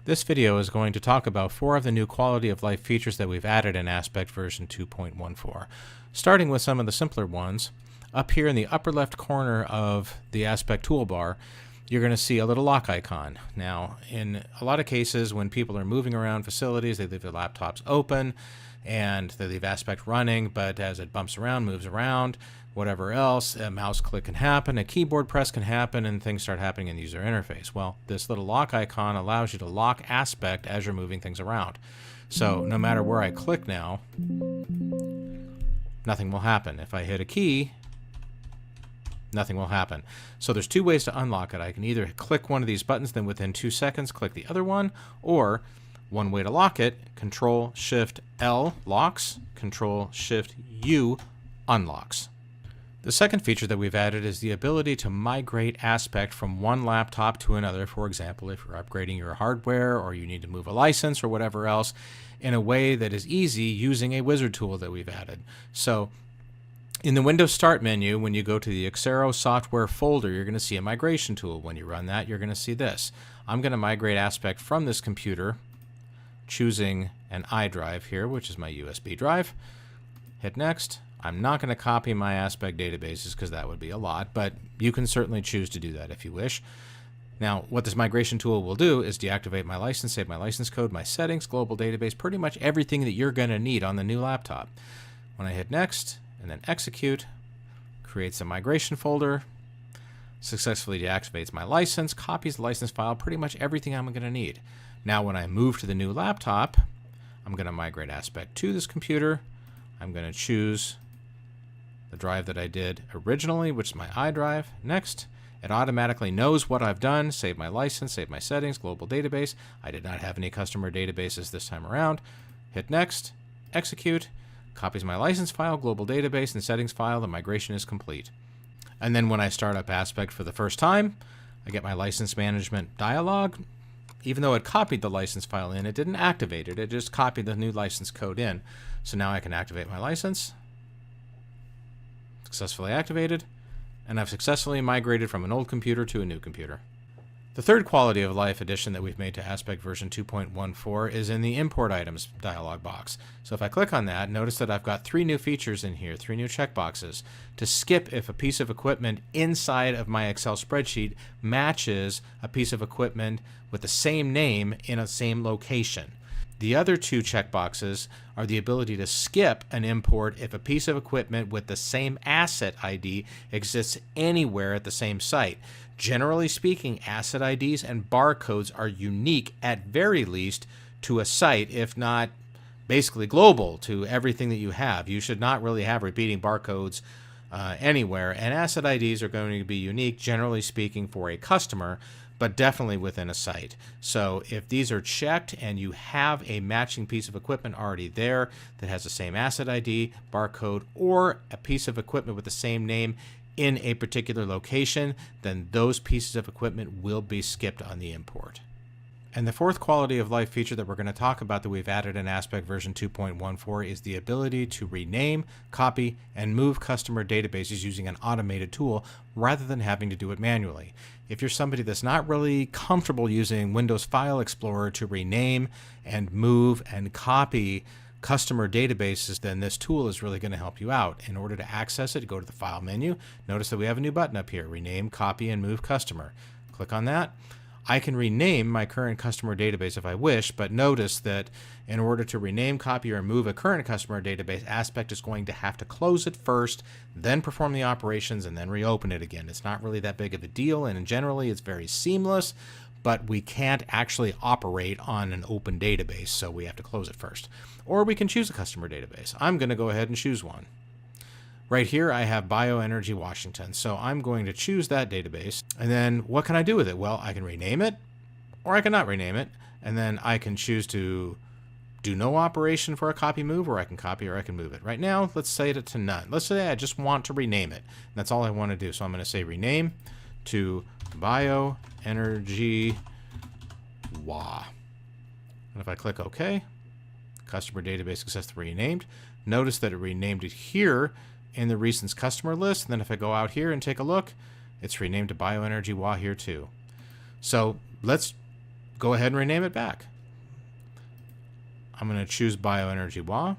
This video is going to talk about 4 of the new quality of life features that we've added in Aspect version 2.14. Starting with some of the simpler ones, up here in the upper left corner of the Aspect toolbar, you're going to see a little lock icon. Now, in a lot of cases when people are moving around facilities, they leave their laptops open and they leave Aspect running, but as it bumps around, moves around, whatever else, a mouse click can happen, a keyboard press can happen, and things start happening in the user interface. Well, this little lock icon allows you to lock Aspect as you're moving things around. So no matter where I click now, nothing will happen. If I hit a key, nothing will happen. So there's 2 ways to unlock it. I can either click one of these buttons, then within 2 seconds click the other one, or one way to lock it, Control-Shift-L locks, Control-Shift-U unlocks. The second feature that we've added is the ability to migrate Aspect from one laptop to another. For example, if you're upgrading your hardware or you need to move a license or whatever else, in a way that is easy using a wizard tool that we've added. So in the Windows Start menu, when you go to the Xero software folder, you're going to see a migration tool. When you run that, you're going to see this. I'm going to migrate Aspect from this computer, choosing an iDrive here, which is my USB drive. Hit Next. I'm not going to copy my Aspect databases because that would be a lot, but you can certainly choose to do that if you wish. Now, what this migration tool will do is deactivate my license, save my license code, my settings, global database, pretty much everything that you're going to need on the new laptop. When I hit Next and then Execute, creates a migration folder, successfully deactivates my license, copies the license file, pretty much everything I'm going to need. Now, when I move to the new laptop, I'm going to migrate Aspect to this computer. I'm going to choose the drive that I did originally, which is my iDrive. Next, it automatically knows what I've done, save my license, save my settings, global database. I did not have any customer databases this time around. Hit Next, Execute, copies my license file, global database, and settings file. The migration is complete. And then when I start up Aspect for the first time, I get my license management dialog. Even though it copied the license file in, it didn't activate it. It just copied the new license code in. So now I can activate my license. Successfully activated, and I've successfully migrated from an old computer to a new computer. The third quality of life addition that we've made to Aspect version 2.14 is in the Import Items dialog box. So if I click on that, notice that I've got 3 new features in here, 3 new checkboxes, to skip if a piece of equipment inside of my Excel spreadsheet matches a piece of equipment with the same name in a same location. The other 2 checkboxes are the ability to skip an import if a piece of equipment with the same asset ID exists anywhere at the same site. Generally speaking, asset IDs and barcodes are unique at very least to a site, if not basically global to everything that you have. You should not really have repeating barcodes anywhere, and asset IDs are going to be unique, generally speaking, for a customer, but definitely within a site. So if these are checked and you have a matching piece of equipment already there that has the same asset ID, barcode, or a piece of equipment with the same name in a particular location, then those pieces of equipment will be skipped on the import. And the fourth quality of life feature that we're going to talk about that we've added in Aspect version 2.14 is the ability to rename, copy, and move customer databases using an automated tool rather than having to do it manually. If you're somebody that's not really comfortable using Windows File Explorer to rename and move and copy customer databases, then this tool is really going to help you out. In order to access it, go to the File menu. Notice that we have a new button up here, Rename, Copy, and Move Customer. Click on that. I can rename my current customer database if I wish, but notice that in order to rename, copy, or move a current customer database, Aspect is going to have to close it first, then perform the operations, and then reopen it again. It's not really that big of a deal, and generally it's very seamless, but we can't actually operate on an open database, so we have to close it first. Or we can choose a customer database. I'm going to go ahead and choose one. Right here, I have Bioenergy Washington, so I'm going to choose that database. And then what can I do with it? Well, I can rename it, or I cannot rename it, and then I can choose to do no operation for a copy move, or I can copy or I can move it. Right now, let's set it to none. Let's say I just want to rename it. That's all I want to do. So I'm going to say rename to Bioenergy WA. And if I click OK, customer database successfully renamed. Notice that it renamed it here in the recent customer list. And then if I go out here and take a look, it's renamed to Bioenergy WA here too. So let's go ahead and rename it back. I'm going to choose Bioenergy WA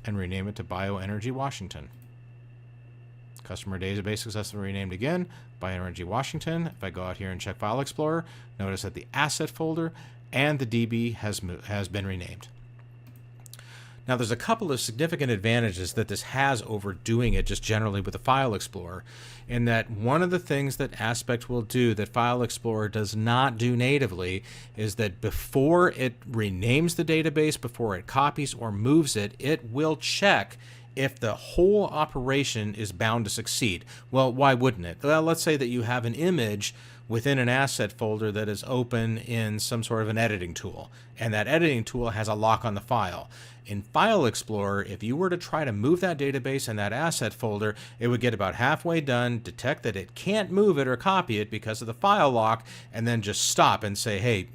and rename it to Bioenergy Washington. Customer database successfully renamed again, Bioenergy Washington. If I go out here and check File Explorer, notice that the asset folder and the DB has been renamed. Now, there's a couple of significant advantages that this has over doing it just generally with the File Explorer, in that one of the things that Aspect will do that File Explorer does not do natively is that before it renames the database, before it copies or moves it, it will check if the whole operation is bound to succeed. Well, why wouldn't it? Well, let's say that you have an image within an asset folder that is open in some sort of an editing tool, and that editing tool has a lock on the file. In File Explorer, if you were to try to move that database in that asset folder, it would get about halfway done, detect that it can't move it or copy it because of the file lock, and then just stop and say, hey,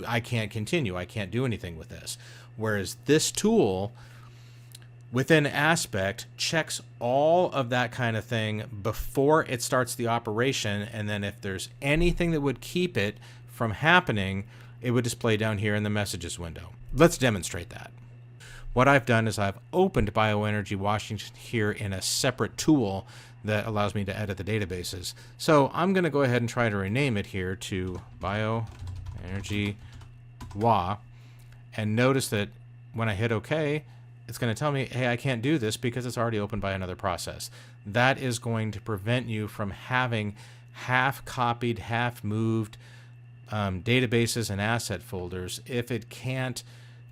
I can't continue. I can't do anything with this. Whereas this tool within Aspect checks all of that kind of thing before it starts the operation, and then if there's anything that would keep it from happening, it would display down here in the messages window. Let's demonstrate that. What I've done is I've opened Bioenergy Washington here in a separate tool that allows me to edit the databases. So I'm going to go ahead and try to rename it here to Bioenergy WA, and notice that when I hit OK, it's going to tell me, hey, I can't do this because it's already opened by another process. That is going to prevent you from having half-copied, half-moved databases and asset folders if it can't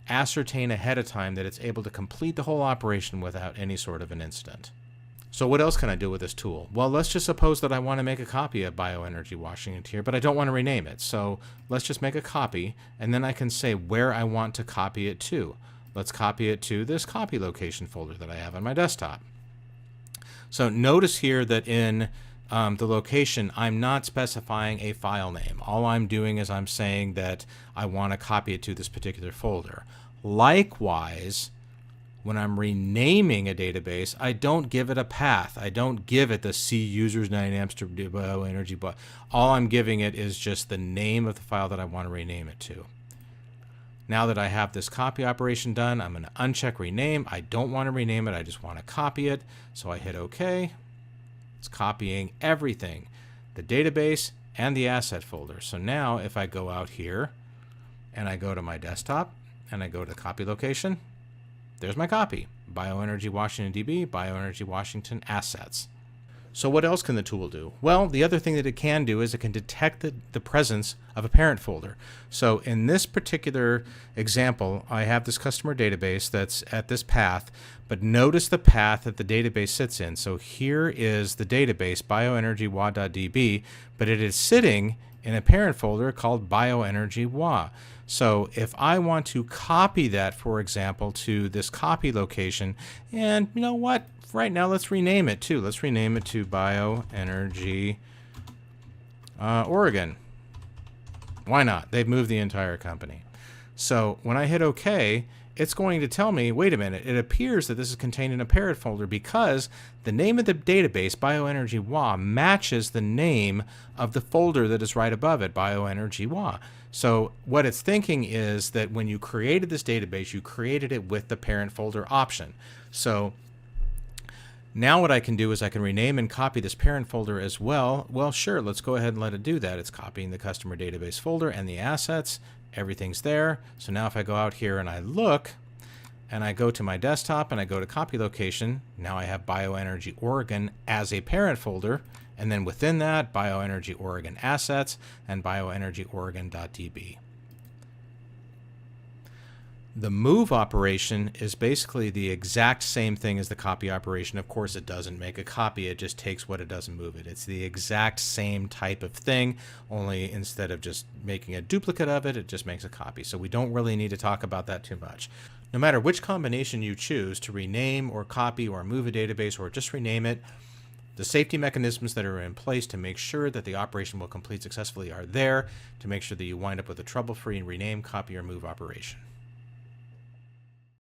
ascertain ahead of time that it's able to complete the whole operation without any sort of an incident. So what else can I do with this tool? Well, let's just suppose that I want to make a copy of Bioenergy Washington here, but I don't want to rename it. So let's just make a copy, and then I can say where I want to copy it to. Let's copy it to this copy location folder that I have on my desktop. So notice here that in the location, I'm not specifying a file name. All I'm doing is I'm saying that I want to copy it to this particular folder. Likewise, when I'm renaming a database, I don't give it a path. I don't give it the C users 9 amps to bioenergy, but all I'm giving it is just the name of the file that I want to rename it to. Now that I have this copy operation done, I'm going to uncheck rename. I don't want to rename it. I just want to copy it. So I hit OK. It's copying everything, the database and the asset folder. So now if I go out here and I go to my desktop and I go to copy location, there's my copy. Bioenergy Washington DB, Bioenergy Washington Assets. So what else can the tool do? Well, the other thing that it can do is it can detect the presence of a parent folder. So in this particular example, I have this customer database that's at this path, but notice the path that the database sits in. So here is the database, bioenergywa.db, but it is sitting in a parent folder called bioenergywa. So if I want to copy that, for example, to this copy location, and you know what? Right now, let's rename it too. Let's rename it to Bioenergy Oregon. Why not? They've moved the entire company. So when I hit OK, it's going to tell me, wait a minute, it appears that this is contained in a parent folder because the name of the database, Bioenergy WA, matches the name of the folder that is right above it, Bioenergy WA. So what it's thinking is that when you created this database, you created it with the parent folder option. So now what I can do is I can rename and copy this parent folder as well. Well, sure, let's go ahead and let it do that. It's copying the customer database folder and the assets. Everything's there. So now if I go out here and I look, and I go to my desktop and I go to copy location, now I have Bioenergy Oregon as a parent folder, and then within that, Bioenergy Oregon Assets and bioenergyoregon.db. The move operation is basically the exact same thing as the copy operation. Of course, it doesn't make a copy. It just takes what it does and move it. It's the exact same type of thing, only instead of just making a duplicate of it, it just makes a copy. So we don't really need to talk about that too much. No matter which combination you choose to rename or copy or move a database or just rename it, the safety mechanisms that are in place to make sure that the operation will complete successfully are there to make sure that you wind up with a trouble-free rename, copy, or move operation.